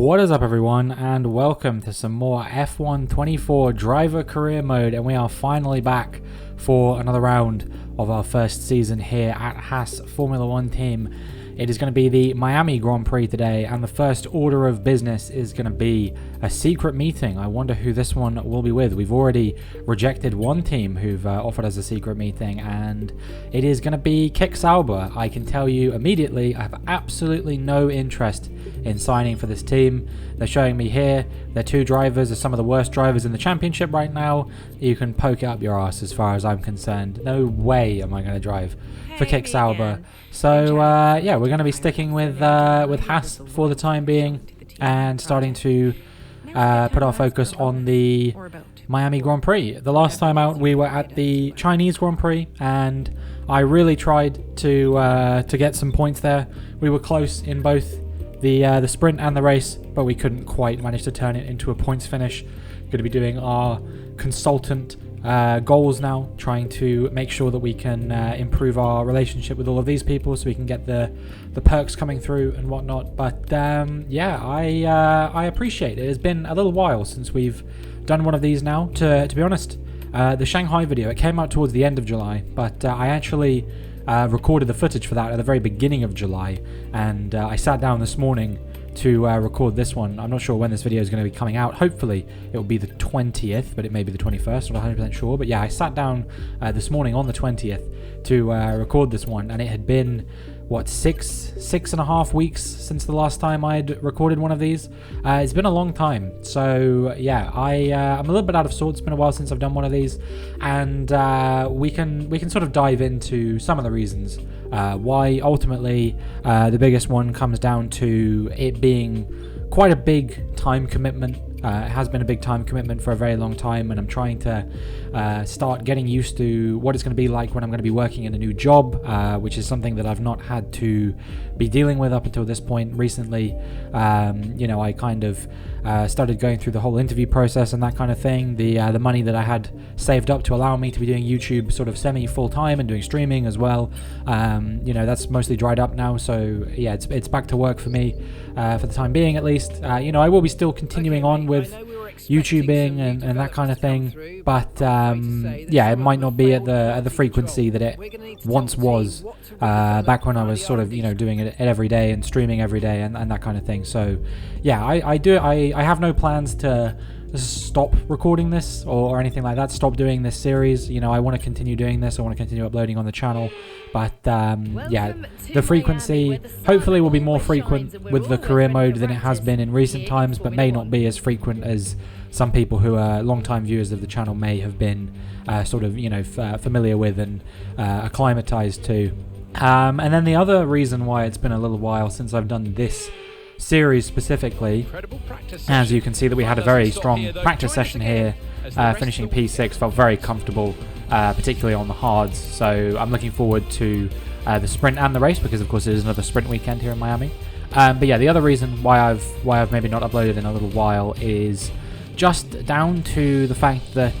What is up, everyone, and welcome to some more F1 24 driver career mode, and we are finally back for another round of our first season here at Haas Formula One team. It is going to be the Miami Grand Prix today, and the first order of business is going to be a secret meeting. I wonder who this one will be with. We've already rejected one team who've offered us a secret meeting, and it is going to be Kick Sauber. I can tell you immediately, I have absolutely no interest in signing for this team. They're showing me here, their two drivers are some of the worst drivers in the championship right now. You can poke it up your ass as far as I'm concerned. No way am I going to drive for Kick Sauber. So yeah, we're going to be sticking with Haas for the time being and starting to put our focus on the Miami Grand Prix. The last time out we were at the Chinese Grand Prix, and I really tried to get some points there. We were close in both the sprint and the race, but we couldn't quite manage to turn it into a points finish. Going to be doing our consultant goals now, trying to make sure that we can improve our relationship with all of these people so we can get the perks coming through and whatnot. But yeah, I appreciate it. It's been a little while since we've done one of these now. To be honest, the Shanghai video, it came out towards the end of July, but I actually recorded the footage for that at the very beginning of July, and I sat down this morning to record this one. I'm not sure when this video is going to be coming out. Hopefully it will be the 20th, but it may be the 21st, not 100% sure. But yeah, I sat down this morning on the 20th to record this one, and it had been, what, six and a half weeks since the last time I'd recorded one of these. It's been a long time, so yeah, I'm a little bit out of sorts. It's been a while since I've done one of these, and we can sort of dive into some of the reasons why. Ultimately, the biggest one comes down to it being quite a big time commitment. It has been a big time commitment for a very long time, and I'm trying to start getting used to what it's going to be like when I'm going to be working in a new job, which is something that I've not had to be dealing with up until this point. Recently, you know, I kind of started going through the whole interview process and that kind of thing. The money that I had saved up to allow me to be doing YouTube sort of semi full time and doing streaming as well, you know, that's mostly dried up now. So yeah, it's back to work for me for the time being, at least. You know, I will be still continuing on with YouTubing and that kind of thing, but yeah, it might not be at the frequency that it once was back when I was sort of, you know, doing it every day and streaming every day and that kind of thing. So yeah, I have no plans to stop recording this or anything like that, stop doing this series. You know, I want to continue doing this, I want to continue uploading on the channel, but yeah, the frequency hopefully will be more frequent with the career mode than it has been in recent times, but may not be as frequent as some people who are long-time viewers of the channel may have been sort of, you know, familiar with and acclimatized to. And then the other reason why it's been a little while since I've done this series specifically, as you can see that we had a very strong practice session here, finishing P6, felt very comfortable, particularly on the hards. So I'm looking forward to the sprint and the race, because of course it is another sprint weekend here in Miami. But yeah, the other reason why I've maybe not uploaded in a little while is just down to the fact that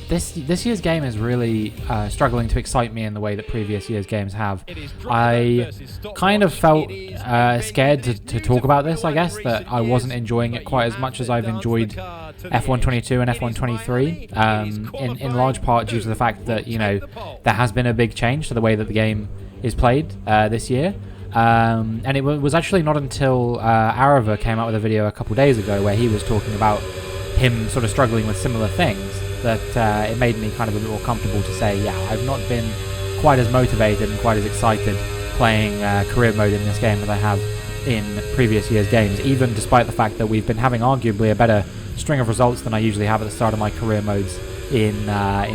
this year's game is really struggling to excite me in the way that previous year's games have. I kind of felt scared to talk about this, I guess, that I wasn't enjoying it quite as much as I've enjoyed F1 22 and F1 23, in large part due to the fact that, you know, there has been a big change to the way that the game is played this year. And it was actually not until Arava came out with a video a couple days ago where he was talking about him sort of struggling with similar things that it made me kind of a bit more comfortable to say, yeah, I've not been quite as motivated and quite as excited playing career mode in this game as I have in previous year's games, even despite the fact that we've been having arguably a better string of results than I usually have at the start of my career modes in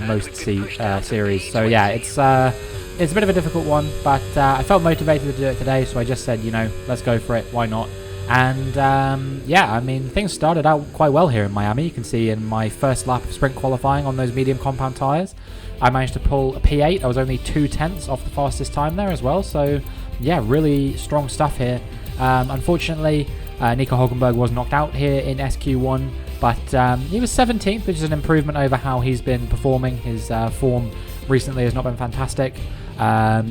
most series. So yeah, it's a bit of a difficult one, but I felt motivated to do it today, so I just said, you know, let's go for it, why not? And yeah, I mean, things started out quite well here in Miami. You can see in my first lap of sprint qualifying on those medium compound tyres, I managed to pull a P8. I was only 2/10 off the fastest time there as well, so yeah, really strong stuff here. Unfortunately, Nico Hulkenberg was knocked out here in SQ1, but he was 17th, which is an improvement over how he's been performing. His form recently has not been fantastic.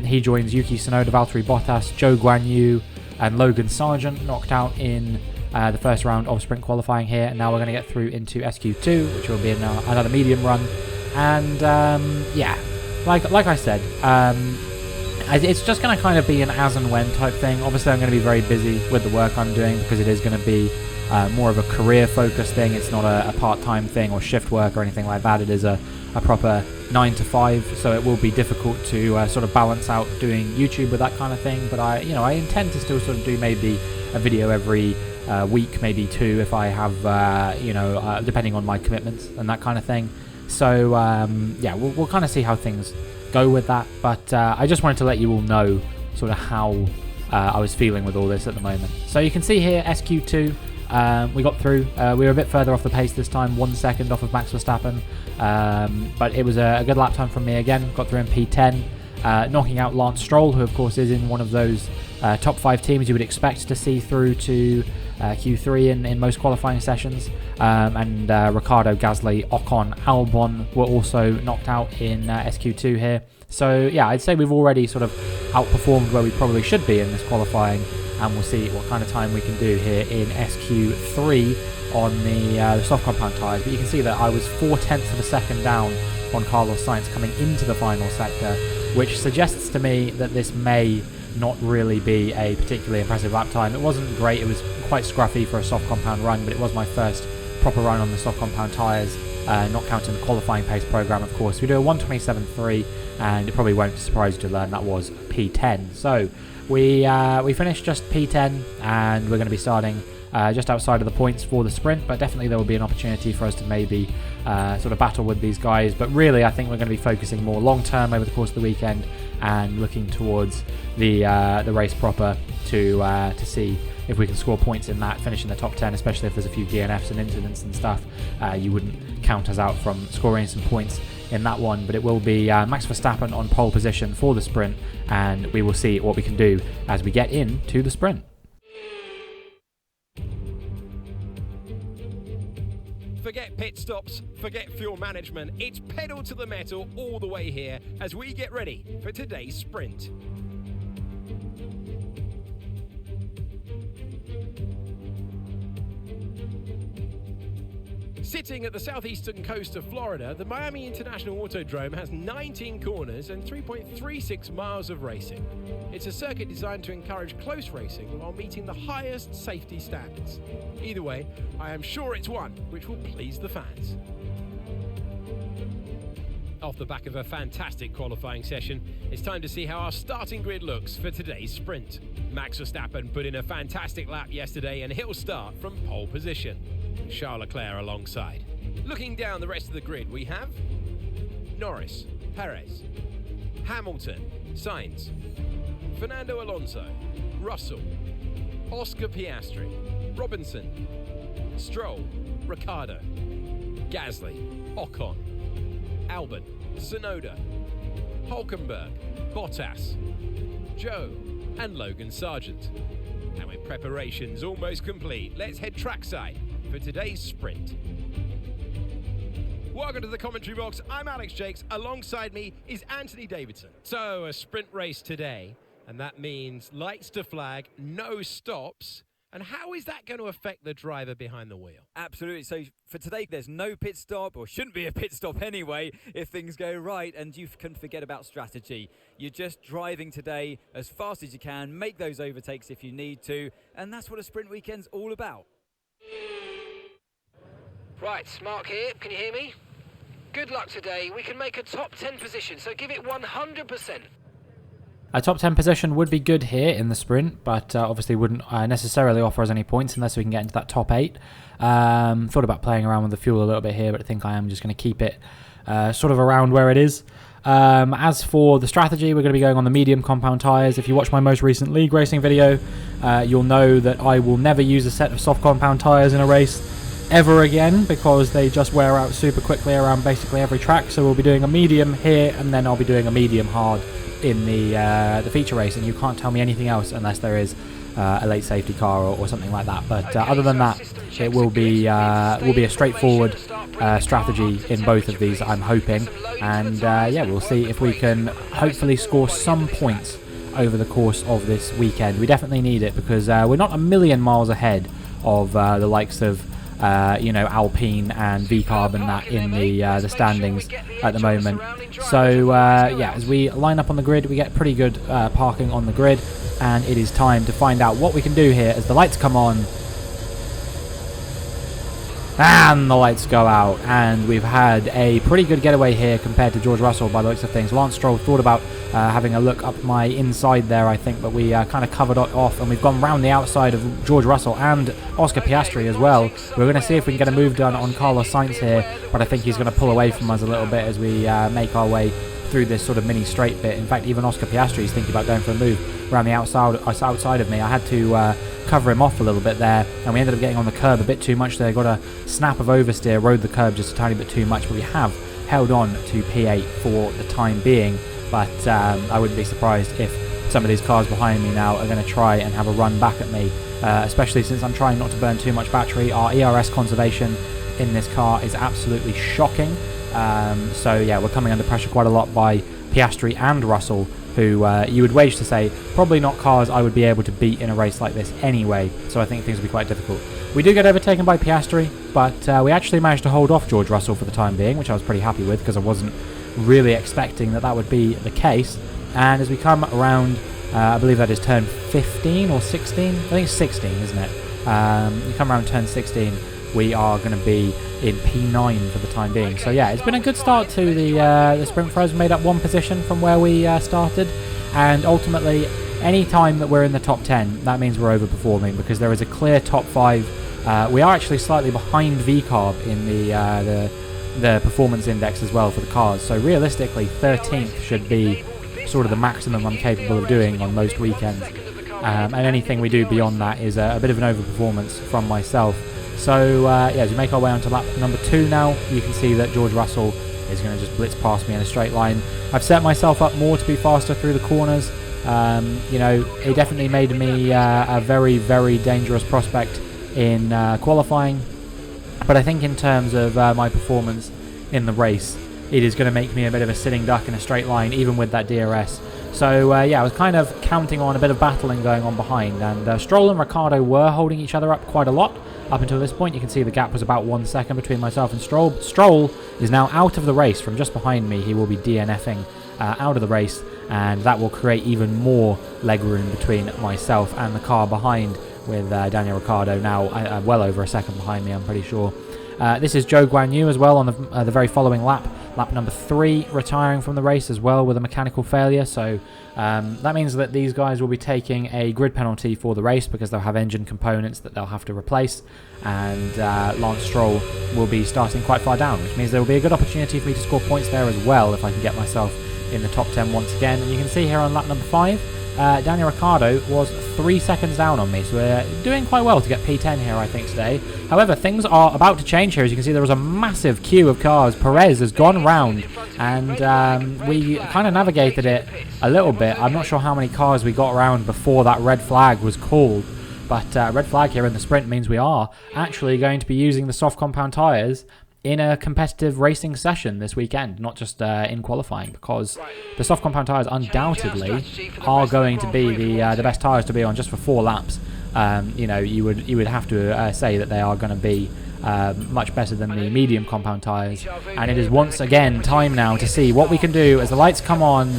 He joins Yuki Tsunoda, Valtteri Bottas, Zhou Guanyu, and Logan Sargent knocked out in the first round of sprint qualifying here, and now we're going to get through into SQ2, which will be another medium run. And yeah, like I said, it's just going to kind of be an as and when type thing. Obviously, I'm going to be very busy with the work I'm doing because it is going to be more of a career focused thing. It's not a part-time thing or shift work or anything like that. It is a proper 9 to 5, so it will be difficult to sort of balance out doing YouTube with that kind of thing. But I intend to still sort of do maybe a video every week, maybe 2 if I have, depending on my commitments and that kind of thing. So yeah, we'll kind of see how things go with that. But I just wanted to let you all know sort of how I was feeling with all this at the moment. So you can see here SQ2. We got through. We were a bit further off the pace this time, 1 second off of Max Verstappen. But it was a good lap time from me again. Got through in P10, knocking out Lance Stroll, who of course is in one of those top 5 teams you would expect to see through to Q3 in most qualifying sessions. And Ricciardo, Gasly, Ocon, Albon were also knocked out in SQ2 here. So yeah, I'd say we've already sort of outperformed where we probably should be in this qualifying. And we'll see what kind of time we can do here in SQ3 on the soft compound tyres. But you can see that I was 0.4 of a second down on Carlos Sainz coming into the final sector, which suggests to me that this may not really be a particularly impressive lap time. It wasn't great, it was quite scruffy for a soft compound run, but it was my first proper run on the soft compound tyres, not counting the qualifying pace program, of course. We do a 1:27.3, and it probably won't surprise you to learn that was P10. So we finished just P10, and we're going to be starting just outside of the points for the sprint, but definitely there will be an opportunity for us to maybe sort of battle with these guys. But really, I think we're going to be focusing more long term over the course of the weekend and looking towards the race proper to see if we can score points in that, finish in the top 10, especially if there's a few DNFs and incidents and stuff. You wouldn't count us out from scoring some points in that one, but it will be Max Verstappen on pole position for the sprint, and we will see what we can do as we get into the sprint. Forget pit stops, forget fuel management. It's pedal to the metal all the way here as we get ready for today's sprint. Sitting at the southeastern coast of Florida, the Miami International Autodrome has 19 corners and 3.36 miles of racing. It's a circuit designed to encourage close racing while meeting the highest safety standards. Either way, I am sure it's one which will please the fans. Off the back of a fantastic qualifying session, it's time to see how our starting grid looks for today's sprint. Max Verstappen put in a fantastic lap yesterday, and he'll start from pole position. Charles Leclerc alongside. Looking down the rest of the grid, we have Norris, Perez, Hamilton, Sainz, Fernando Alonso, Russell, Oscar Piastri, Robinson, Stroll, Ricciardo, Gasly, Ocon, Albon, Tsunoda, Hülkenberg, Bottas, Joe, and Logan Sargent. And with preparations almost complete, let's head trackside for today's sprint. Welcome to the commentary box. I'm Alex Jakes. Alongside me is Anthony Davidson. So, a sprint race today, and that means lights to flag, no stops. And how is that going to affect the driver behind the wheel? Absolutely. So for today, there's no pit stop, or shouldn't be a pit stop anyway, if things go right, and you can forget about strategy. You're just driving today as fast as you can, make those overtakes if you need to, and that's what a sprint weekend's all about. Right, Mark here, can you hear me? Good luck today. We can make a top 10 position, so give it 100%. A top 10 position would be good here in the sprint, but obviously wouldn't necessarily offer us any points unless we can get into that top 8. Thought about playing around with the fuel a little bit here, but I think I am just going to keep it sort of around where it is. As for the strategy, we're going to be going on the medium compound tyres. If you watch my most recent league racing video, you'll know that I will never use a set of soft compound tyres in a race ever again, because they just wear out super quickly around basically every track. So we'll be doing a medium here, and then I'll be doing a medium hard in the feature race, and you can't tell me anything else unless there is a late safety car or something like that. But other than that, it will be a straightforward strategy in both of these, I'm hoping. And yeah, we'll see if we can hopefully score some points over the course of this weekend. We definitely need it, because we're not a million miles ahead of the likes of Alpine and VCarb and that in the standings at the moment. So as we line up on the grid, we get pretty good parking on the grid, and it is time to find out what we can do here as the lights come on. And the lights go out, and we've had a pretty good getaway here compared to George Russell by the looks of things. Lance Stroll thought about having a look up my inside there, I think, but we kind of covered it off, and we've gone round the outside of George Russell and Oscar Piastri as well. We're going to see if we can get a move done on Carlos Sainz here, but I think he's going to pull away from us a little bit as we make our way through this sort of mini straight bit. In fact, even Oscar Piastri is thinking about going for a move around the outside of me. I had to cover him off a little bit there, and we ended up getting on the curb a bit too much there. Got a snap of oversteer, rode the curb just a tiny bit too much, but we have held on to P8 for the time being. But I wouldn't be surprised if some of these cars behind me now are going to try and have a run back at me, especially since I'm trying not to burn too much battery. Our ERS conservation in this car is absolutely shocking. So yeah, we're coming under pressure quite a lot by Piastri and Russell, who you would wage to say probably not cars I would be able to beat in a race like this anyway, so I think things will be quite difficult. We do get overtaken by Piastri, but we actually managed to hold off George Russell for the time being, which I was pretty happy with because I wasn't really expecting that would be the case. And as we come around, I believe that is turn 15 or 16, I think it's 16, isn't it? You come around turn 16, we are going to be in P9 for the time being. So yeah, it's been a good start to the sprint for us. We made up one position from where we started, and ultimately any time that we're in the top 10, that means we're overperforming because there is a clear top 5. We are actually slightly behind VCarb in the performance index as well for the cars, so realistically 13th should be sort of the maximum I'm capable of doing on most weekends, and anything we do beyond that is a bit of an overperformance from myself. So as we make our way onto lap number 2 now, you can see that George Russell is going to just blitz past me in a straight line. I've set myself up more to be faster through the corners. It definitely made me a very, very dangerous prospect in qualifying. But I think in terms of my performance in the race, it is going to make me a bit of a sitting duck in a straight line, even with that DRS. So I was kind of counting on a bit of battling going on behind, and Stroll and Ricciardo were holding each other up quite a lot. Up until this point, you can see the gap was about 1 second between myself and Stroll. Stroll is now out of the race from just behind me. He will be DNFing out of the race, and that will create even more legroom between myself and the car behind, with Daniel Ricciardo now well over a second behind me, I'm pretty sure. This is Zhou Guanyu as well on the very following lap. Lap number 3, retiring from the race as well with a mechanical failure. So that means that these guys will be taking a grid penalty for the race because they'll have engine components that they'll have to replace. And Lance Stroll will be starting quite far down, which means there will be a good opportunity for me to score points there as well if I can get myself in the top 10 once again. And you can see here on lap number 5, Daniel Ricciardo was 3 seconds down on me, so we're doing quite well to get P10 here, I think, today. However, things are about to change here. As you can see, there was a massive queue of cars. Perez has gone round, and we kind of navigated it a little bit. I'm not sure how many cars we got around before that red flag was called, but red flag here in the sprint means we are actually going to be using the soft compound tyres in a competitive racing session this weekend, not just in qualifying, because the soft compound tyres undoubtedly are going to be the best tyres to be on just for 4 laps. You would have to say that they are going to be much better than the medium compound tyres, and it is once again time now to see what we can do as the lights come on.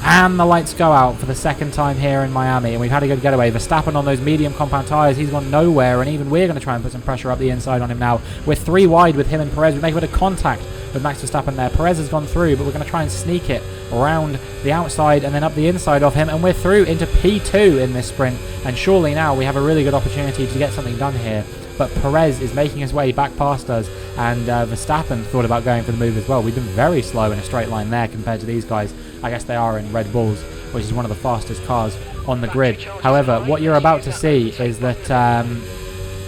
And the lights go out for the second time here in Miami, and we've had a good getaway. Verstappen on those medium compound tyres, he's gone nowhere, and even we're going to try and put some pressure up the inside on him now. We're 3 wide with him and Perez. We make a bit of contact with Max Verstappen there. Perez has gone through, but we're going to try and sneak it around the outside and then up the inside of him, and we're through into P2 in this sprint, and surely now we have a really good opportunity to get something done here. But Perez is making his way back past us, and Verstappen thought about going for the move as well. We've been very slow in a straight line there compared to these guys. I guess they are in Red Bulls, which is one of the fastest cars on the grid. However, what you're about to see is that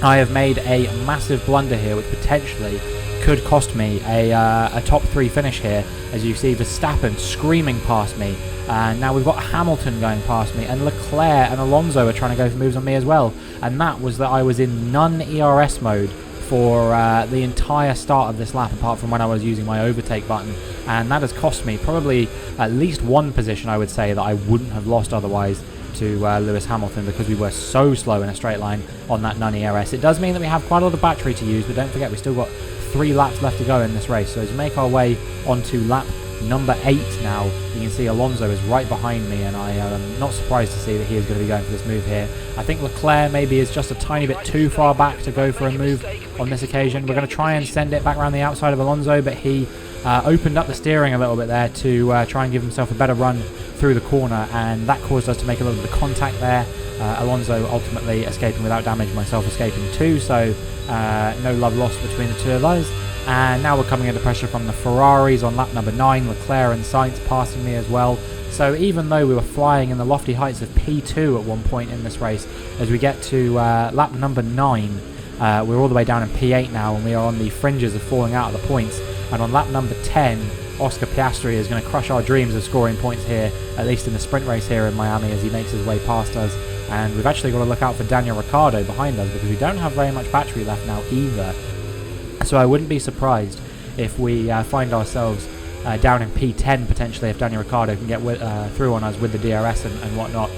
I have made a massive blunder here, which potentially could cost me a top 3 finish here, as you see Verstappen screaming past me. And now we've got Hamilton going past me, and Leclerc and Alonso are trying to go for moves on me as well. And that was that I was in non-ERS mode for the entire start of this lap, apart from when I was using my overtake button, and that has cost me probably at least 1 position, I would say, that I wouldn't have lost otherwise to Lewis Hamilton because we were so slow in a straight line on that Nunny RS. It does mean that we have quite a lot of battery to use, but don't forget, we still got 3 laps left to go in this race. So as we make our way onto lap number 8 now, you can see Alonso is right behind me, and I am not surprised to see that he is going to be going for this move here. I think Leclerc maybe is just a tiny bit too far back to go for a move on this occasion. We're going to try and send it back around the outside of Alonso, but he opened up the steering a little bit there to try and give himself a better run through the corner, and that caused us to make a little bit of contact there. Alonso ultimately escaping without damage, myself escaping too, so no love lost between the two of us. And now we're coming under pressure from the Ferraris on lap number 9, Leclerc and Sainz passing me as well. So even though we were flying in the lofty heights of P2 at one point in this race, as we get to lap number 9, we're all the way down in P8 now, and we are on the fringes of falling out of the points. And on lap number 10, Oscar Piastri is going to crush our dreams of scoring points here, at least in the sprint race here in Miami, as he makes his way past us. And we've actually got to look out for Daniel Ricciardo behind us, because we don't have very much battery left now either. So I wouldn't be surprised if we find ourselves down in P10 potentially, if Daniel Ricciardo can get through on us with the DRS and whatnot.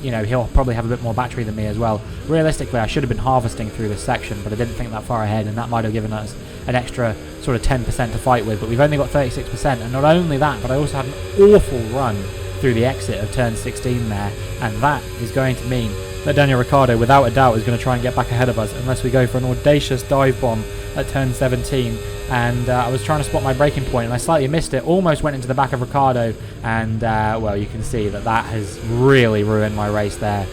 You know, he'll probably have a bit more battery than me as well. Realistically, I should have been harvesting through this section, but I didn't think that far ahead, and that might have given us an extra sort of 10% to fight with. But we've only got 36%, and not only that, but I also had an awful run through the exit of turn 16 there, and that is going to mean that Daniel Ricciardo, without a doubt, is going to try and get back ahead of us unless we go for an audacious dive bomb at turn 17. And I was trying to spot my braking point, and I slightly missed it, almost went into the back of Ricciardo, and well, you can see that that has really ruined my race there,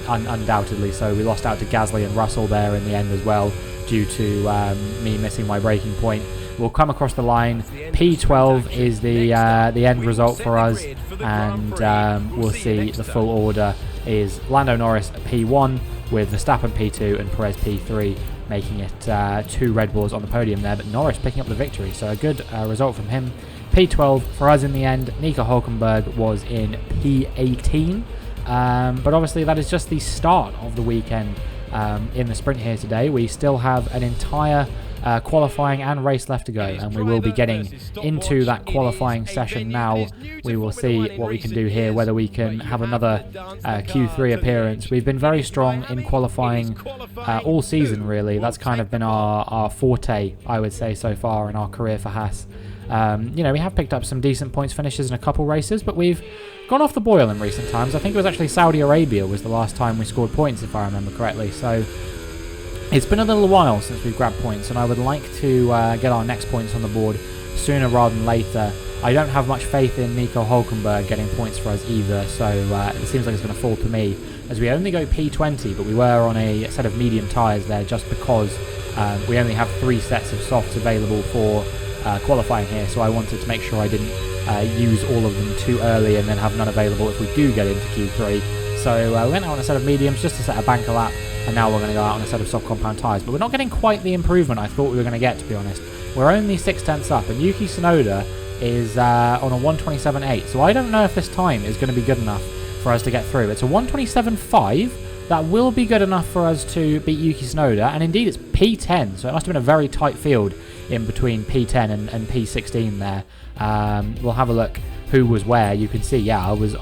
undoubtedly. So we lost out to Gasly and Russell there in the end as well, due to me missing my braking point. We'll come across the line. P12 is the end result for us, and we'll see the full order is Lando Norris at P1 with Verstappen P2 and Perez P3, making it 2 Red Bulls on the podium there, but Norris picking up the victory, so a good result from him. P12 for us in the end. Nico Hülkenberg was in P18, but obviously that is just the start of the weekend in the sprint here today. We still have an entire qualifying and race left to go, and we will be getting into that qualifying session now. We will see what we can do here, whether we can have another Q3 appearance. We've been very strong in qualifying all season, really. That's kind of been our forte, I would say, so far in our career for Haas. You know, we have picked up some decent points finishes in a couple races, but we've gone off the boil in recent times. I think it was actually Saudi Arabia was the last time we scored points, if I remember correctly. So it's been a little while since we've grabbed points, and I would like to get our next points on the board sooner rather than later. I don't have much faith in Nico Hülkenberg getting points for us either, so it seems like it's going to fall to me, as we only go P20, but we were on a set of medium tyres there just because we only have 3 sets of softs available for qualifying here, so I wanted to make sure I didn't use all of them too early and then have none available if we do get into Q3. So we went out on a set of mediums just to set a banker lap, and now we're going to go out on a set of soft compound tyres. But we're not getting quite the improvement I thought we were going to get, to be honest. We're only 6/10 up, and Yuki Tsunoda is on a 1:27.8, so I don't know if this time is going to be good enough for us to get through. It's a 1:27.5. That will be good enough for us to beat Yuki Tsunoda, and indeed it's P10, so it must have been a very tight field in between P10 and P16 there. We'll have a look who was where. You can see, yeah, I was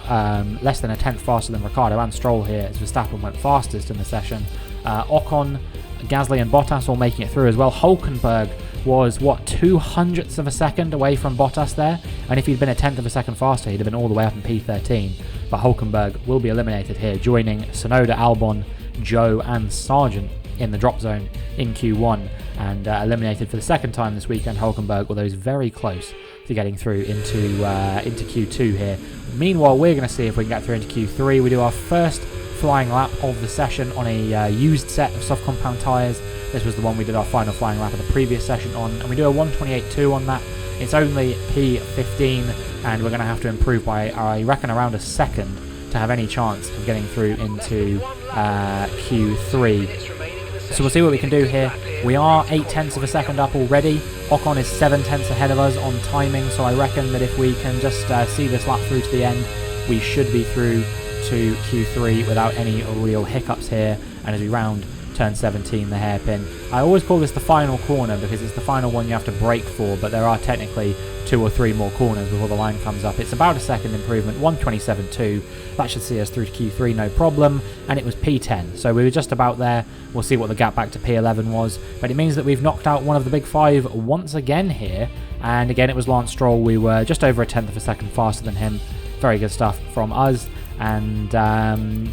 less than a tenth faster than Ricciardo and Stroll here, as Verstappen went fastest in the session. Ocon, Gasly and Bottas all making it through as well. Hülkenberg was, what, 0.02 of a second away from Bottas there, and if he'd been a tenth of a second faster, he'd have been all the way up in P13. But Hülkenberg will be eliminated here, joining Tsunoda, Albon, Joe and Sargent in the drop zone in Q1, and eliminated for the second time this weekend, Hülkenberg, although he's very close to getting through into Q2 here. Meanwhile, we're going to see if we can get through into Q3. We do our first flying lap of the session on a used set of soft compound tyres. This was the one we did our final flying lap of the previous session on, and we do a 1:28.2 on that. It's only P15, and we're going to have to improve by, I reckon, around a second to have any chance of getting through into Q3. So we'll see what we can do here. We are 0.8 of a second up already. Ocon is 0.7 ahead of us on timing, so I reckon that if we can just see this lap through to the end, we should be through to Q3 without any real hiccups here. And as we round turn 17, the hairpin. I always call this the final corner because it's the final one you have to brake for, but there are technically 2 or 3 more corners before the line comes up. It's about a second improvement, 1:27.2. That should see us through to Q3 no problem, and it was P10, so we were just about there. We'll see what the gap back to P11 was, but it means that we've knocked out one of the big 5 once again here, and again it was Lance Stroll. We were just over a tenth of a second faster than him. Very good stuff from us. And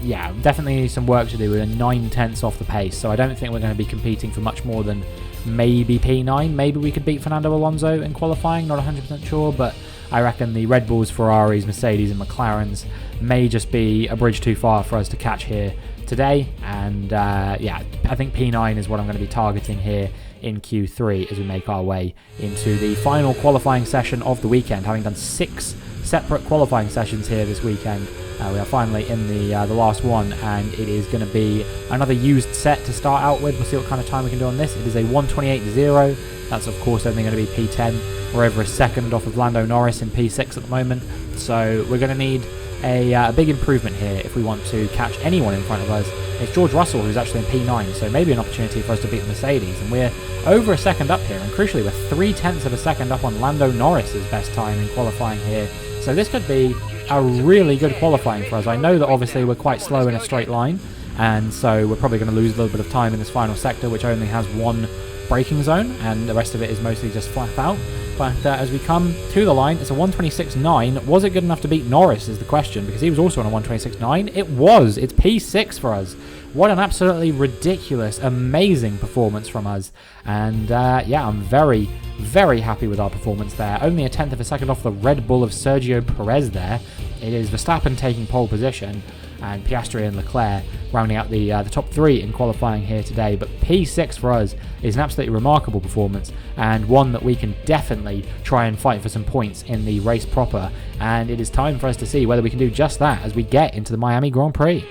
yeah, definitely some work to do. We're 9 tenths off the pace, so I don't think we're going to be competing for much more than maybe P9. Maybe we could beat Fernando Alonso in qualifying, not 100% sure, but I reckon the Red Bulls, Ferraris, Mercedes and McLarens may just be a bridge too far for us to catch here today. And yeah, I think P9 is what I'm going to be targeting here in Q3 as we make our way into the final qualifying session of the weekend, having done 6 separate qualifying sessions here this weekend. We are finally in the last one, and it is going to be another used set to start out with. We'll see what kind of time we can do on this. It is a 1:28.0. That's of course only going to be P10. We're over a second off of Lando Norris in P6 at the moment, so we're going to need a big improvement here if we want to catch anyone in front of us. It's George Russell who's actually in P9, so maybe an opportunity for us to beat the Mercedes, and we're over a second up here, and crucially we're 3 tenths of a second up on Lando Norris's best time in qualifying here. So this could be a really good qualifying for us. I know that obviously we're quite slow in a straight line, and so we're probably going to lose a little bit of time in this final sector, which only has 1 braking zone, and the rest of it is mostly just flat out. But as we come to the line, it's a 1:26.9. Was it good enough to beat Norris is the question, because he was also on a 1:26.9. It was. It's P6 for us. What an absolutely ridiculous, amazing performance from us. And yeah, I'm very, very happy with our performance there. Only a tenth of a second off the Red Bull of Sergio Perez there. It is Verstappen taking pole position, and Piastri and Leclerc rounding out the top 3 in qualifying here today. But P6 for us is an absolutely remarkable performance, and one that we can definitely try and fight for some points in the race proper. And it is time for us to see whether we can do just that as we get into the Miami Grand Prix.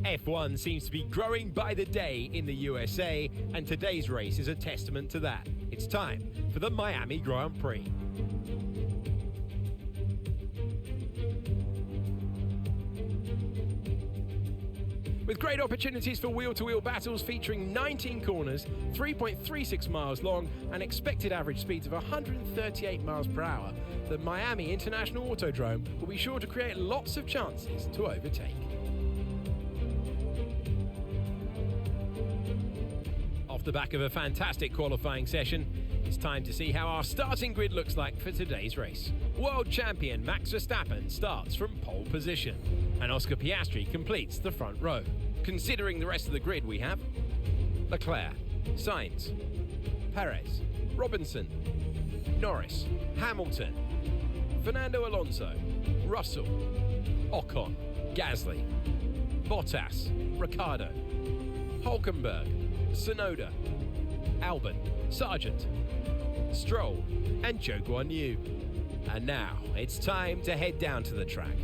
F1 seems to be growing by the day in the USA, and today's race is a testament to that. It's time for the Miami Grand Prix. With great opportunities for wheel-to-wheel battles featuring 19 corners, 3.36 miles long, and expected average speeds of 138 miles per hour, the Miami International Autodrome will be sure to create lots of chances to overtake. Off the back of a fantastic qualifying session, it's time to see how our starting grid looks like for today's race. World champion Max Verstappen starts from pole position, and Oscar Piastri completes the front row. Considering the rest of the grid, we have Leclerc, Sainz, Perez, Robinson, Norris, Hamilton, Fernando Alonso, Russell, Ocon, Gasly, Bottas, Ricciardo, Hülkenberg, Tsunoda, Albon, Sargent, Stroll, and Zhou Guanyu. And now it's time to head down to the track.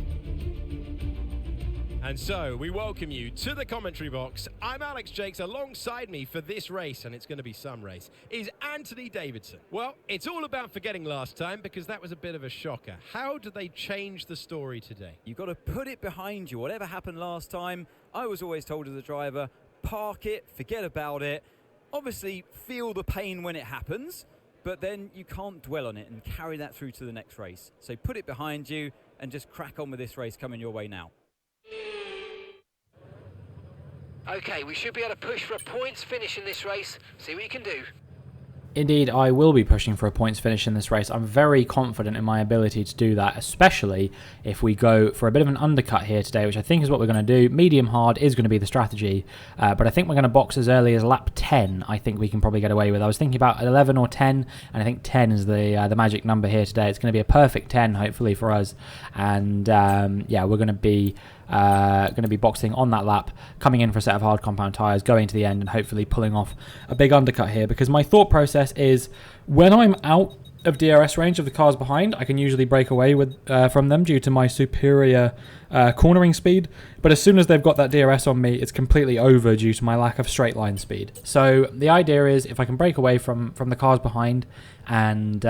And so we welcome you to the commentary box. I'm Alex Jakes. Alongside me for this race, and it's going to be some race, is Anthony Davidson. Well, it's all about forgetting last time because that was a bit of a shocker. How do they change the story today? You've got to put it behind you. Whatever happened last time, I was always told as a driver, park it, forget about it. Obviously, feel the pain when it happens, but then you can't dwell on it and carry that through to the next race. So put it behind you and just crack on with this race coming your way now. Okay, we should be able to push for a points finish in this race. See what you can do. Indeed, I will be pushing for a points finish in this race. I'm very confident in my ability to do that, especially if we go for a bit of an undercut here today, which I think is what we're going to do. Medium hard is going to be the strategy, but I think we're going to box as early as lap 10. I think we can probably get away with. I was thinking about 11 or 10, and I think 10 is the magic number here today. It's going to be a perfect 10, hopefully, for us. And yeah, we're going to be boxing on that lap, coming in for a set of hard compound tyres, going to the end and hopefully pulling off a big undercut here, because my thought process is when I'm out of DRS range of the cars behind, I can usually break away with from them due to my superior cornering speed. But as soon as they've got that DRS on me, it's completely over due to my lack of straight line speed. So the idea is if I can break away from the cars behind and,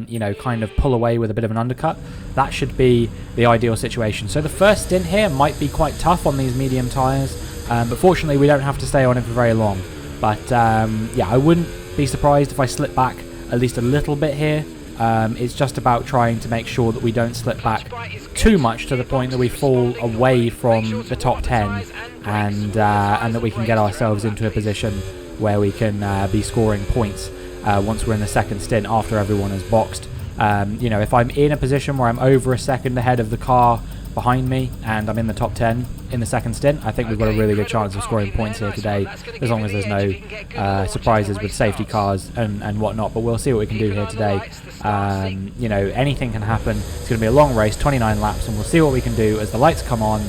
you know, kind of pull away with a bit of an undercut, that should be the ideal situation. So the first stint here might be quite tough on these medium tyres, but fortunately we don't have to stay on it for very long. But yeah, I wouldn't be surprised if I slip back at least a little bit here. It's just about trying to make sure that we don't slip back too much to the point that we fall away from the top 10 and that we can get ourselves into a position where we can be scoring points once we're in the second stint after everyone has boxed. You know, if I'm in a position where I'm over a second ahead of the car behind me and I'm in the top 10 in the second stint, I think we've got a really good chance of scoring points here today, as long as there's no surprises with safety cars and whatnot. But we'll see what we can do here today. You know, anything can happen. It's going to be a long race, 29 laps, and we'll see what we can do as the lights come on.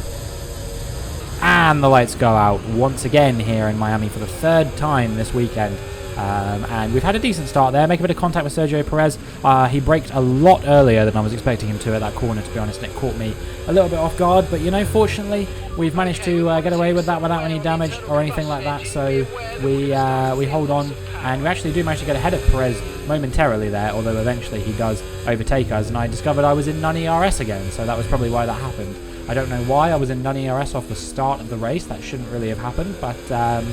And the lights go out once again here in Miami for the third time this weekend. And we've had a decent start there, make a bit of contact with Sergio Perez. He braked a lot earlier than I was expecting him to at that corner, to be honest, and it caught me a little bit off guard. But, you know, fortunately, we've managed to get away with that without any damage or anything like that. So we hold on, and we actually do manage to get ahead of Perez momentarily there, although eventually he does overtake us. And I discovered I was in non-ERS again, so that was probably why that happened. I don't know why I was in non-ERS off the start of the race. That shouldn't really have happened, but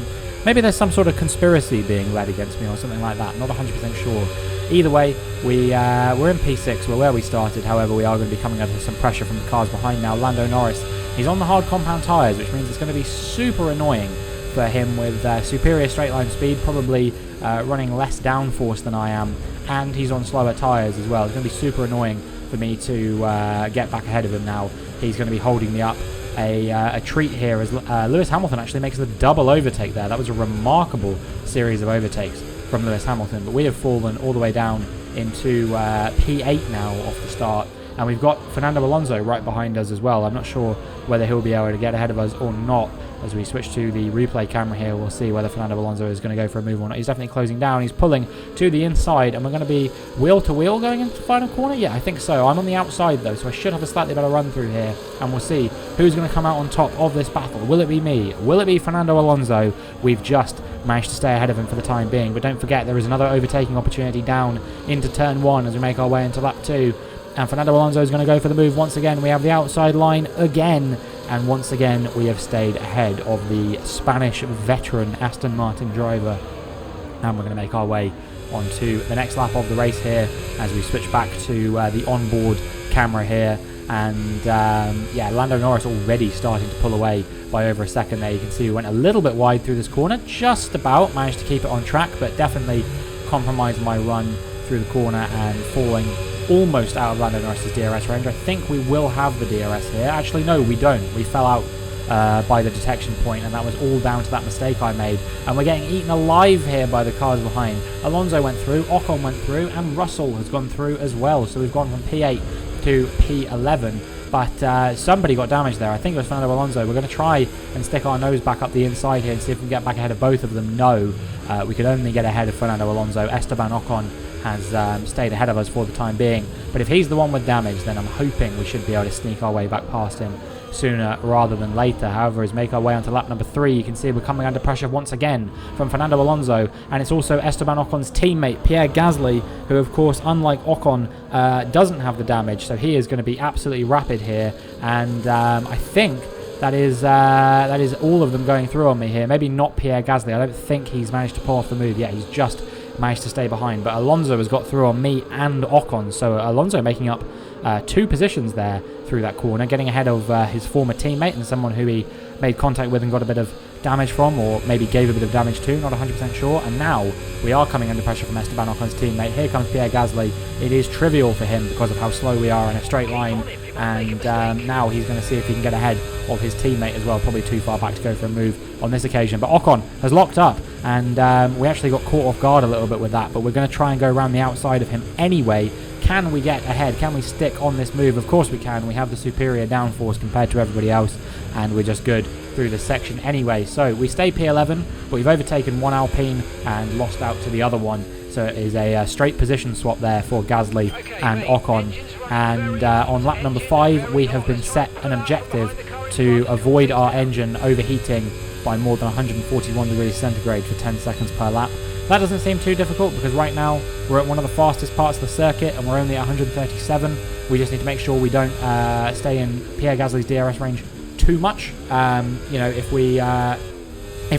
maybe there's some sort of conspiracy being led against me or something like that. Not 100% sure. Either way, we're in P6. We're where we started. However, we are going to be coming under some pressure from the cars behind now. Lando Norris, he's on the hard compound tyres, which means it's going to be super annoying for him with superior straight line speed, probably running less downforce than I am, and he's on slower tyres as well. It's going to be super annoying for me to get back ahead of him now. He's going to be holding me up a treat here as Lewis Hamilton actually makes the double overtake there. That was a remarkable series of overtakes from Lewis Hamilton, but we have fallen all the way down into P8 now off the start, and we've got Fernando Alonso right behind us as well. I'm not sure whether he'll be able to get ahead of us or not. As we switch to the replay camera here, we'll see whether Fernando Alonso is going to go for a move or not. He's definitely closing down. He's pulling to the inside, and we're going to be wheel-to-wheel going into the final corner? Yeah, I think so. I'm on the outside, though, so I should have a slightly better run through here, and we'll see who's going to come out on top of this battle. Will it be me? Will it be Fernando Alonso? We've just managed to stay ahead of him for the time being, but don't forget there is another overtaking opportunity down into turn 1 as we make our way into lap 2. And Fernando Alonso is going to go for the move once again. We have the outside line again. And once again, we have stayed ahead of the Spanish veteran Aston Martin driver. And we're going to make our way onto the next lap of the race here as we switch back to the onboard camera here. And yeah, Lando Norris already starting to pull away by over a second there. You can see we went a little bit wide through this corner. Just about managed to keep it on track, but definitely compromised my run through the corner and falling almost out of Lando Norris's DRS range. I think we will have the DRS here. Actually, no, we don't. We fell out by the detection point, and that was all down to that mistake I made. And we're getting eaten alive here by the cars behind. Alonso went through, Ocon went through, and Russell has gone through as well. So we've gone from P8 to P11. But somebody got damaged there. I think it was Fernando Alonso. We're going to try and stick our nose back up the inside here and see if we can get back ahead of both of them. No, we could only get ahead of Fernando Alonso. Esteban Ocon has stayed ahead of us for the time being. But if he's the one with damage, then I'm hoping we should be able to sneak our way back past him sooner rather than later. However, as we make our way onto lap number 3, you can see we're coming under pressure once again from Fernando Alonso, and it's also Esteban Ocon's teammate Pierre Gasly, who of course, unlike Ocon, doesn't have the damage, so he is going to be absolutely rapid here. And I think that is all of them going through on me here. Maybe not Pierre Gasly. I don't think he's managed to pull off the move yet. He's just managed to stay behind, but Alonso has got through on me and Ocon, so Alonso making up 2 positions there through that corner, getting ahead of his former teammate and someone who he made contact with and got a bit of damage from, or maybe gave a bit of damage to, not 100% sure. And now we are coming under pressure from Esteban Ocon's teammate. Here comes Pierre Gasly. It is trivial for him because of how slow we are in a straight line, and now he's going to see if he can get ahead of his teammate as well. Probably too far back to go for a move on this occasion, but Ocon has locked up, and we actually got caught off guard a little bit with that, but we're going to try and go around the outside of him anyway. Can we get ahead? Can we stick on this move? Of course we can. We have the superior downforce compared to everybody else, and we're just good through this section anyway. So we stay P11, but we've overtaken one Alpine and lost out to the other one. So it is a straight position swap there for Gasly and Ocon. And on lap number 5, we have been set an objective to avoid our engine overheating by more than 141 degrees centigrade for 10 seconds per lap. That doesn't seem too difficult because right now we're at one of the fastest parts of the circuit and we're only at 137. We just need to make sure we don't stay in Pierre Gasly's DRS range too much. You know, if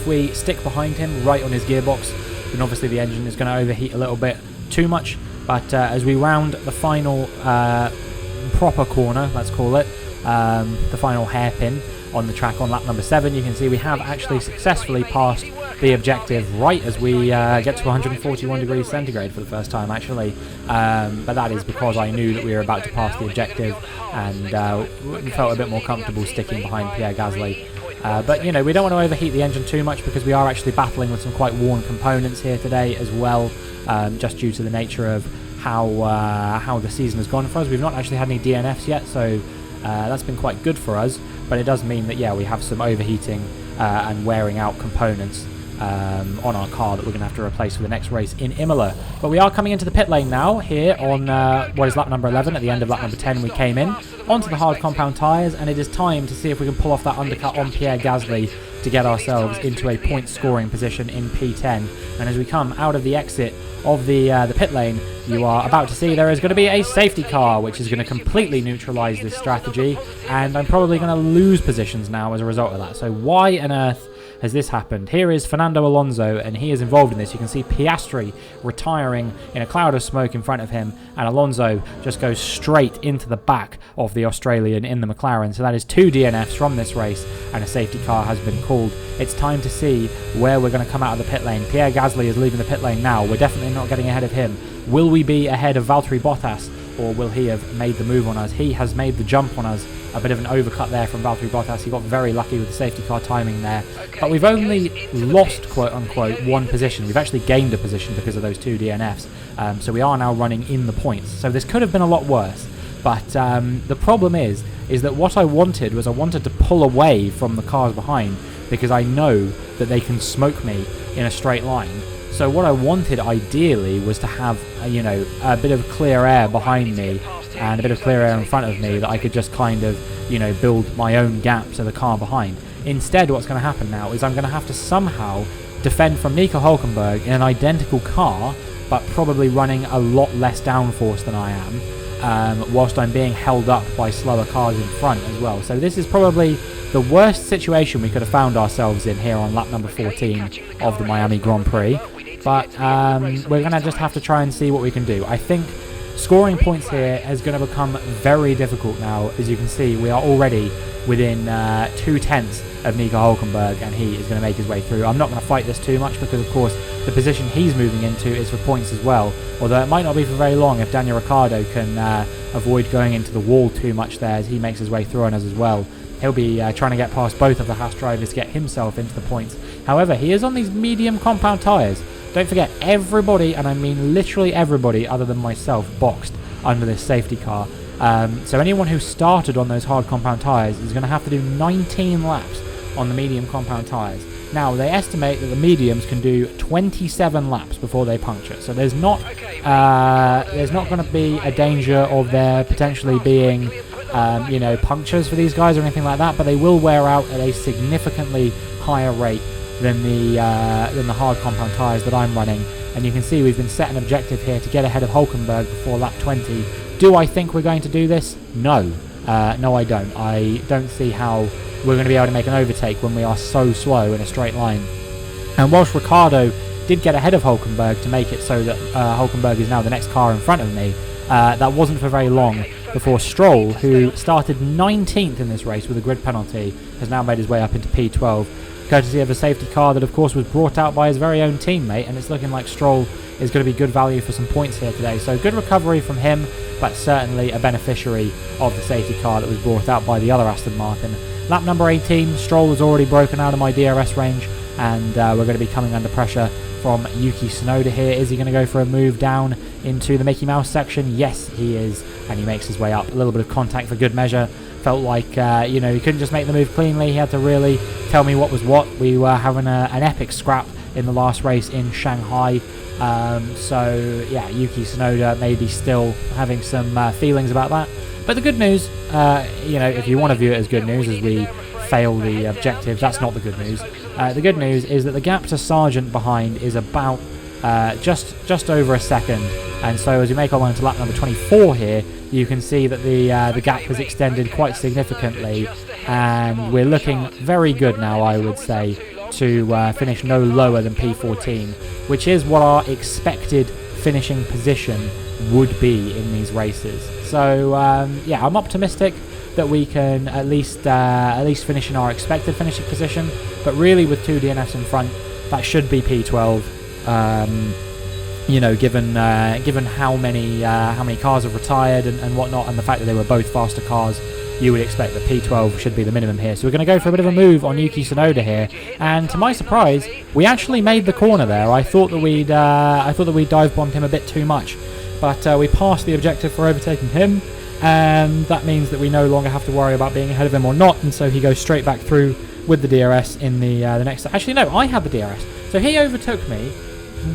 we stick behind him right on his gearbox, then obviously the engine is going to overheat a little bit too much. But as we round the final proper corner, let's call it, the final hairpin on the track on lap number 7, you can see we have actually successfully passed the objective right as we get to 141 degrees centigrade for the first time actually, but that is because I knew that we were about to pass the objective and felt a bit more comfortable sticking behind Pierre Gasly. But you know, we don't want to overheat the engine too much because we are actually battling with some quite worn components here today as well, just due to the nature of how the season has gone for us. We've not actually had any DNFs yet, so that's been quite good for us, but it does mean that, yeah, we have some overheating and wearing out components on our car that we're going to have to replace for the next race in Imola. But we are coming into the pit lane now here on what is lap number 11. At the end of lap number 10 we came in onto the hard compound tyres, and it is time to see if we can pull off that undercut on Pierre Gasly to get ourselves into a point scoring position in P10. And as we come out of the exit of the pit lane, you are about to see there is going to be a safety car which is going to completely neutralise this strategy, and I'm probably going to lose positions now as a result of that. So why on earth has this happened? Here is Fernando Alonso, and he is involved in this. You can see Piastri retiring in a cloud of smoke in front of him, and Alonso just goes straight into the back of the Australian in the McLaren. So that is 2 DNFs from this race, and a safety car has been called. It's time to see where we're going to come out of the pit lane. Pierre Gasly is leaving the pit lane now. We're definitely not getting ahead of him. Will we be ahead of Valtteri Bottas, or will he have made the move on us? He has made the jump on us. A bit of an overcut there from Valtteri Bottas. He got very lucky with the safety car timing there. But we've only lost, quote-unquote, 1 position. We've actually gained a position because of those 2 DNFs. So we are now running in the points. So this could have been a lot worse. But the problem is that what I wanted was I wanted to pull away from the cars behind because I know that they can smoke me in a straight line. So what I wanted ideally was to have, you know, a bit of clear air behind me and a bit of clear air in front of me that I could just kind of, you know, build my own gap to the car behind. Instead, what's going to happen now is I'm going to have to somehow defend from Nico Hülkenberg in an identical car, but probably running a lot less downforce than I am, whilst I'm being held up by slower cars in front as well. So this is probably the worst situation we could have found ourselves in here on lap number 14 of the Miami Grand Prix. But we're going to just have to try and see what we can do. I think scoring points here is going to become very difficult now. As you can see, we are already within 2/10 of Nico Hülkenberg, and he is going to make his way through. I'm not going to fight this too much because, of course, the position he's moving into is for points as well. Although it might not be for very long if Daniel Ricciardo can avoid going into the wall too much there as he makes his way through on us as well. He'll be trying to get past both of the Haas drivers to get himself into the points. However, he is on these medium compound tyres. Don't forget, everybody, and I mean literally everybody other than myself, boxed under this safety car. So anyone who started on those hard compound tyres is going to have to do 19 laps on the medium compound tyres. Now, they estimate that the mediums can do 27 laps before they puncture. So there's not going to be a danger of there potentially being you know, punctures for these guys or anything like that, but they will wear out at a significantly higher rate than the hard compound tyres that I'm running. And you can see we've been set an objective here to get ahead of Hülkenberg before lap 20. Do I think we're going to do this? No. No, I don't. I don't see how we're going to be able to make an overtake when we are so slow in a straight line. And whilst Ricciardo did get ahead of Hülkenberg to make it so that Hülkenberg is now the next car in front of me, that wasn't for very long before Stroll, who started 19th in this race with a grid penalty, has now made his way up into P12, courtesy of a safety car that of course was brought out by his very own teammate, and it's looking like Stroll is going to be good value for some points here today. So good recovery from him, but certainly a beneficiary of the safety car that was brought out by the other Aston Martin. Lap number 18, Stroll has already broken out of my DRS range, and we're going to be coming under pressure from Yuki Tsunoda here. Is he going to go for a move down into the Mickey Mouse section? Yes, he is, and he makes his way up. A little bit of contact for good measure. Felt like, you know, he couldn't just make the move cleanly. He had to really tell me what was what. We were having an epic scrap in the last race in Shanghai. So yeah, Yuki Tsunoda maybe still having some feelings about that. But the good news, if you want to view it as good news, as we fail the objective, that's not the good news. The good news is that the gap to Sargent behind is about just over a second, and so as we make our way into lap number 24 here, you can see that the gap has extended quite significantly, and we're looking very good now, I would say, to finish no lower than P14, which is what our expected finishing position would be in these races. So yeah, I'm optimistic that we can at least finish in our expected finishing position, but really with 2 DNFs in front, that should be P12. Given how many cars have retired and whatnot, and the fact that they were both faster cars, you would expect that P12 should be the minimum here. So we're going to go for a bit of a move on Yuki Tsunoda here, and to my surprise, we actually made the corner there. I thought that we'd dive bombed him a bit too much, but we passed the objective for overtaking him, and that means that we no longer have to worry about being ahead of him or not, and so he goes straight back through with the DRS in the next. Actually, no, I had the DRS, so he overtook me,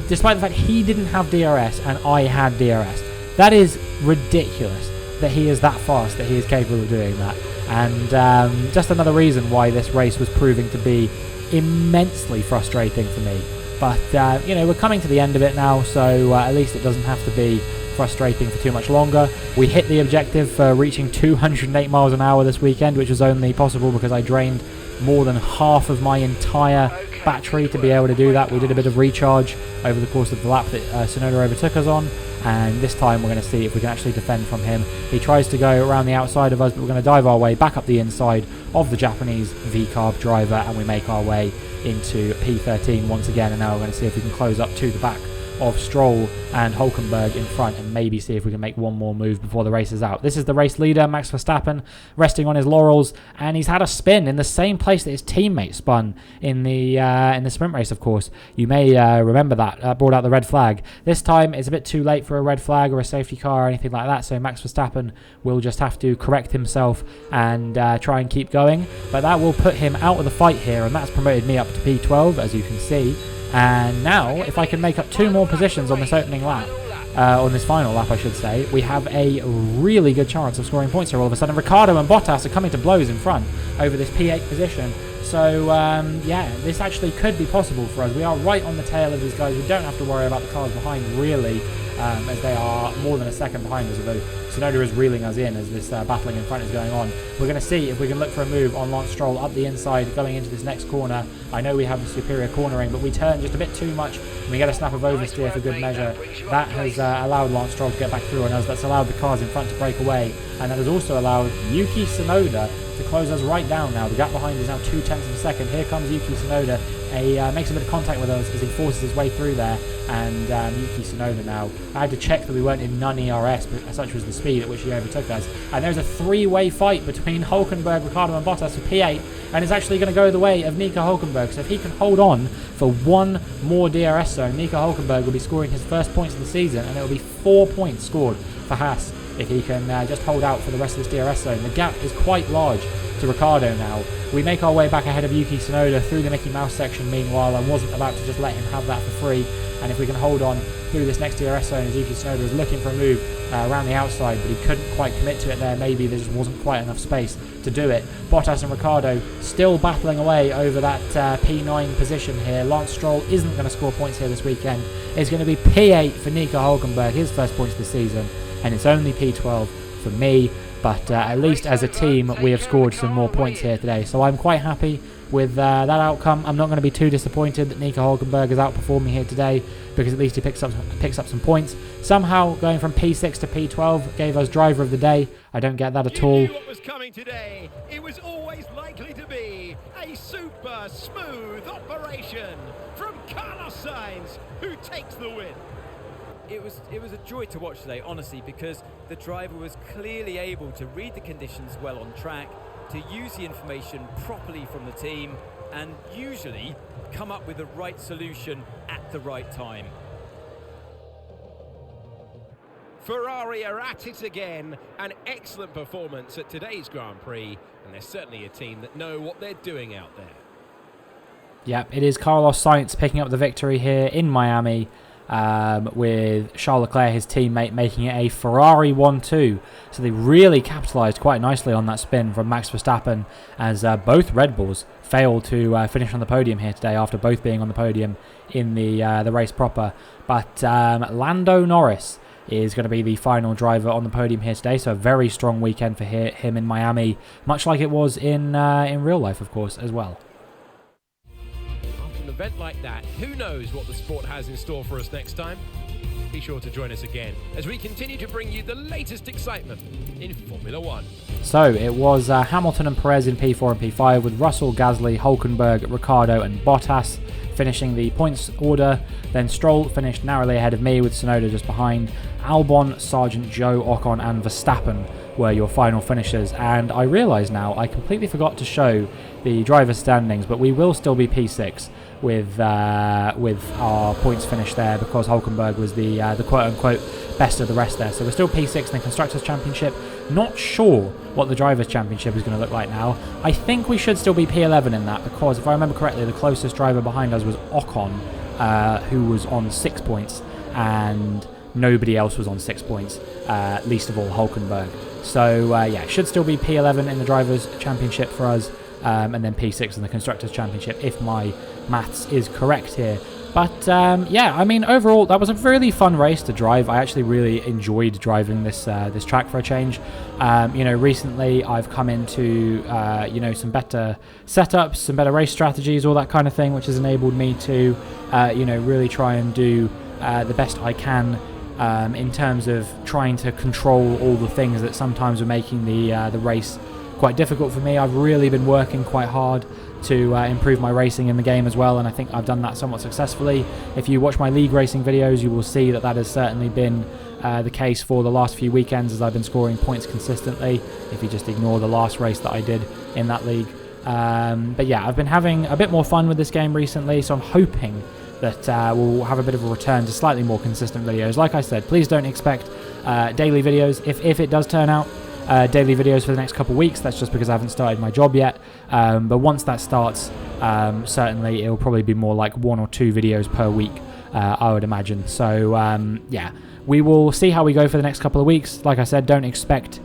despite the fact he didn't have DRS and I had DRS. That is ridiculous that he is that fast, that he is capable of doing that. And just another reason why this race was proving to be immensely frustrating for me. But, we're coming to the end of it now, so at least it doesn't have to be frustrating for too much longer. We hit the objective for reaching 208 miles an hour this weekend, which was only possible because I drained more than half of my entire battery to be able to do that. We did a bit of recharge over the course of the lap that Tsunoda overtook us on, and this time we're going to see if we can actually defend from him. He tries to go around the outside of us, but we're going to dive our way back up the inside of the Japanese V-Carb driver, and we make our way into P13 once again, and now we're going to see if we can close up to the back of Stroll and Hulkenberg in front, and maybe see if we can make one more move before the race is out. This is the race leader, Max Verstappen, resting on his laurels, and he's had a spin in the same place that his teammate spun in the sprint race, of course. You may remember that brought out the red flag. This time it's a bit too late for a red flag or a safety car or anything like that, so Max Verstappen will just have to correct himself and try and keep going, but that will put him out of the fight here, and that's promoted me up to P12, as you can see. And now, if I can make up 2 more positions on this opening lap, on this final lap I should say, we have a really good chance of scoring points here all of a sudden. Ricciardo and Bottas are coming to blows in front over this P8 position. So, yeah, this actually could be possible for us. We are right on the tail of these guys. We don't have to worry about the cars behind, really, as they are more than a second behind us, although Tsunoda is reeling us in as this battling in front is going on. We're going to see if we can look for a move on Lance Stroll up the inside going into this next corner. I know we have the superior cornering, but we turn just a bit too much and we get a snap of oversteer for good measure. That has allowed Lance Stroll to get back through on us. That's allowed the cars in front to break away, and that has also allowed Yuki Tsunoda to close us right down now. The gap behind is now 0.2 of a second. Here comes Yuki Tsunoda. He makes a bit of contact with us as he forces his way through there, and Yuki Tsunoda now. I had to check that we weren't in non-ERS, but such was the speed at which he overtook us. And there's a 3-way fight between Hulkenberg, Ricciardo and Bottas for P8, and it's actually going to go the way of Nico Hulkenberg. So if he can hold on for 1 more DRS zone, Nico Hulkenberg will be scoring his first points of the season, and it will be 4 points scored for Haas if he can just hold out for the rest of this DRS zone. The gap is quite large to Ricciardo now. We make our way back ahead of Yuki Tsunoda through the Mickey Mouse section. Meanwhile, I wasn't about to just let him have that for free, and if we can hold on through this next DRS zone as Yuki Tsunoda was looking for a move around the outside, but he couldn't quite commit to it there. Maybe there just wasn't quite enough space to do it. Bottas and Ricciardo still battling away over that P9 position here. Lance Stroll isn't going to score points here this weekend. It's going to be P8 for Nico Hulkenberg, his first points this season, and it's only P12 for me. But at least as a team, we have scored some more points here today. So I'm quite happy with that outcome. I'm not going to be too disappointed that Nico Hulkenberg is outperforming here today, because at least he picks up some points. Somehow going from P6 to P12 gave us driver of the day. I don't get that at all. You knew what was coming today. It was always likely to be a super smooth operation from Carlos Sainz, who takes the win. It was a joy to watch today, honestly, because the driver was clearly able to read the conditions well on track, to use the information properly from the team, and usually come up with the right solution at the right time. Ferrari are at it again. An excellent performance at today's Grand Prix, and they're certainly a team that know what they're doing out there. Yep, it is Carlos Sainz picking up the victory here in Miami, with Charles Leclerc, his teammate, making it a Ferrari 1-2. So they really capitalised quite nicely on that spin from Max Verstappen, as both Red Bulls failed to finish on the podium here today after both being on the podium in the race proper. But Lando Norris is going to be the final driver on the podium here today, so a very strong weekend for him in Miami, much like it was in real life, of course, as well. After an event like that, who knows what the sport has in store for us next time? Be sure to join us again as we continue to bring you the latest excitement in Formula One. So it was Hamilton and Perez in P4 and P5, with Russell, Gasly, Hulkenberg, Ricciardo and Bottas finishing the points order. Then Stroll finished narrowly ahead of me, with Tsunoda just behind. Albon, Sargent, Zhou, Ocon and Verstappen were your final finishers. And I realise now I completely forgot to show the driver standings, but we will still be P6 with our points finish there, because Hulkenberg was the quote-unquote best of the rest there. So we're still P6 in the Constructors' Championship. Not sure what the Drivers' Championship is going to look like now. I think we should still be P11 in that, because if I remember correctly, the closest driver behind us was Ocon, who was on 6 points, and nobody else was on 6 points, least of all Hulkenberg. So yeah, it should still be P11 in the Drivers' Championship for us, and then P6 in the Constructors' Championship, if my maths is correct here. But yeah, I mean, overall, that was a really fun race to drive. I actually really enjoyed driving this track for a change. Recently I've come into some better setups, some better race strategies, all that kind of thing, which has enabled me to really try and do the best I can in terms of trying to control all the things that sometimes are making the race quite difficult for me. I've really been working quite hard to improve my racing in the game as well, and I think I've done that somewhat successfully. If you watch my league racing videos, you will see that has certainly been the case for the last few weekends, as I've been scoring points consistently, if you just ignore the last race that I did in that league. But yeah, I've been having a bit more fun with this game recently, so I'm hoping that we'll have a bit of a return to slightly more consistent videos. Like I said, please don't expect daily videos. If it does turn out daily videos for the next couple of weeks, that's just because I haven't started my job yet. But once that starts, certainly it'll probably be more like 1 or 2 videos per week, I would imagine. So yeah, we will see how we go for the next couple of weeks. Like I said, don't expect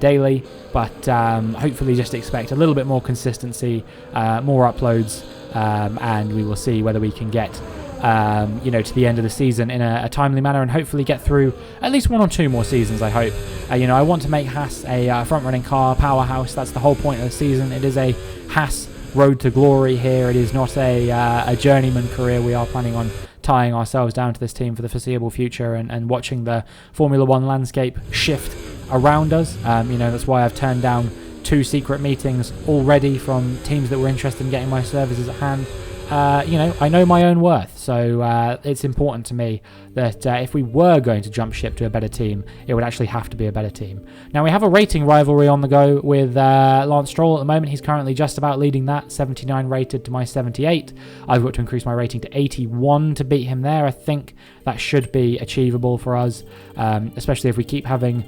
daily, but hopefully just expect a little bit more consistency, more uploads, and we will see whether we can get to the end of the season in a timely manner, and hopefully get through at least 1 or 2 more seasons, I hope. I want to make Haas a front-running car powerhouse. That's the whole point of the season. It is a Haas road to glory here. It is not a journeyman career. We are planning on tying ourselves down to this team for the foreseeable future, and watching the Formula One landscape shift around us. That's why I've turned down 2 secret meetings already from teams that were interested in getting my services at hand. I know my own worth, so it's important to me that if we were going to jump ship to a better team, it would actually have to be a better team. Now, we have a rating rivalry on the go with Lance Stroll at the moment. He's currently just about leading that, 79 rated to my 78. I've got to increase my rating to 81 to beat him there. I think that should be achievable for us, especially if we keep having,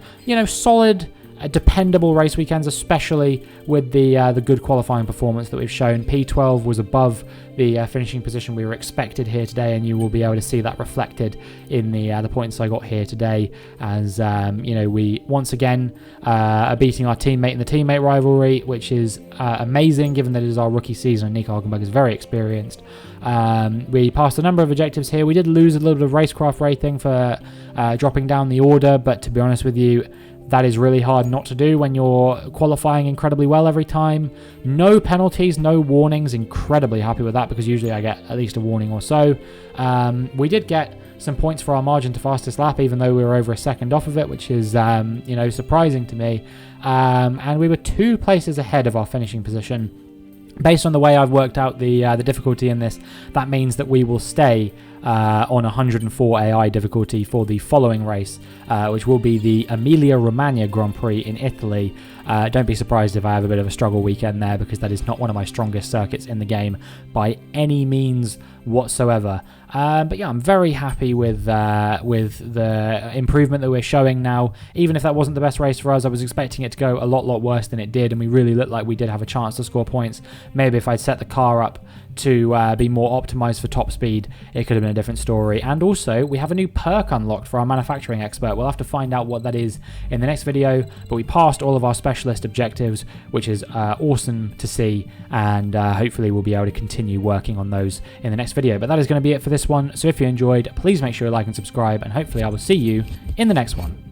solid, dependable race weekends, especially with the good qualifying performance that we've shown. P12 was above the finishing position we were expected here today, and you will be able to see that reflected in the points I got here today, as we once again are beating our teammate in the teammate rivalry, which is amazing given that it is our rookie season and Nico Hulkenberg is very experienced. We passed a number of objectives here. We did lose a little bit of racecraft rating for dropping down the order, but to be honest with you, that is really hard not to do when you're qualifying incredibly well every time. No penalties, no warnings. Incredibly happy with that, because usually I get at least a warning or so. We did get some points for our margin to fastest lap, even though we were over a second off of it, which is surprising to me. And we were 2 places ahead of our finishing position. Based on the way I've worked out the difficulty in this, that means that we will stay on 104 AI difficulty for the following race, which will be the Emilia-Romagna Grand Prix in Italy. Don't be surprised if I have a bit of a struggle weekend there, because that is not one of my strongest circuits in the game by any means whatsoever. But yeah, I'm very happy with the improvement that we're showing now. Even if that wasn't the best race for us, I was expecting it to go a lot worse than it did, and we really looked like we did have a chance to score points. Maybe if I'd set the car up to be more optimized for top speed, it could have been a different story. And also, we have a new perk unlocked for our manufacturing expert. We'll have to find out what that is in the next video, but we passed all of our specialist objectives, which is awesome to see, and hopefully we'll be able to continue working on those in the next video. But that is going to be it for this one, so if you enjoyed, please make sure you like and subscribe, and hopefully I will see you in the next one.